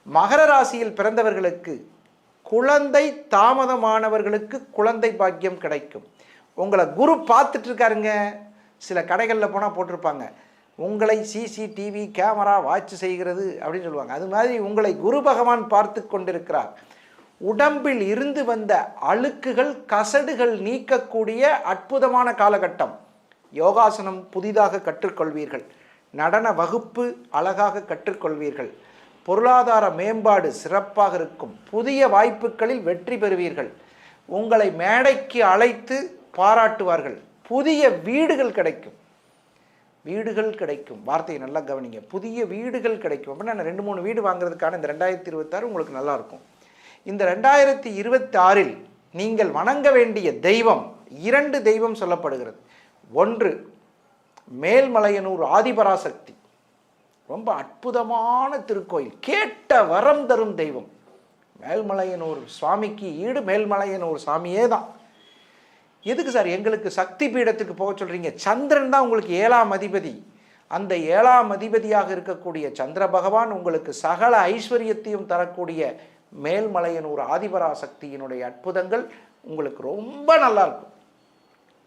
மகர ராசியில் பிறந்தவர்களுக்கு குழந்தை தாமதமானவர்களுக்கு குழந்தை பாக்கியம் கிடைக்கும். உங்களை குரு பார்த்துட்டு இருக்காருங்க. சில கடைகளில் போனால் போட்டிருப்பாங்க, உங்களை சிசிடிவி கேமரா வாட்ச் செய்கிறது அப்படின்னு சொல்லுவாங்க. அது மாதிரி உங்களை குரு பகவான் பார்த்து கொண்டிருக்கிறார். உடம்பில் இருந்து வந்த அழுக்குகள் கசடுகள் நீக்கக்கூடிய அற்புதமான காலகட்டம். யோகாசனம் புதிதாக கற்றுக்கொள்வீர்கள். நடன வகுப்பு அழகாக கற்றுக்கொள்வீர்கள். பொருளாதார மேம்பாடு சிறப்பாக இருக்கும். புதிய வாய்ப்புகளில் வெற்றி பெறுவீர்கள். உங்களை மேடைக்கு அழைத்து பாராட்டுவார்கள். புதிய வீடுகள் கிடைக்கும். வீடுகள் கிடைக்கும். வார்த்தையை நல்லா கவனிங்க. புதிய வீடுகள் கிடைக்கும். அப்படின்னா நான் 2-3 வீடு வாங்குறதுக்கான இந்த 2026 உங்களுக்கு நல்லாயிருக்கும். இந்த 2026 நீங்கள் வணங்க வேண்டிய தெய்வம் 2 தெய்வம் சொல்லப்படுகிறது. ஒன்று மேல்மலையனூர் ஆதிபராசக்தி, ரொம்ப அற்புதமான திருக்கோயில், கேட்ட வரம் தரும் தெய்வம். மேல்மலையனூர் சுவாமிக்கு ஈடு மேல்மலையனூர் சாமியே தான். எதுக்கு சார் எங்களுக்கு சக்தி பீடத்துக்கு போக சொல்கிறீங்க? சந்திரன் தான் உங்களுக்கு 7ஆம் அதிபதி. அந்த 7ஆம் அதிபதியாக இருக்கக்கூடிய சந்திர பகவான் உங்களுக்கு சகல ஐஸ்வர்யத்தையும் தரக்கூடிய மேல்மலையனூர் ஆதிபராசக்தியினுடைய அற்புதங்கள் உங்களுக்கு ரொம்ப நல்லா இருக்கும்.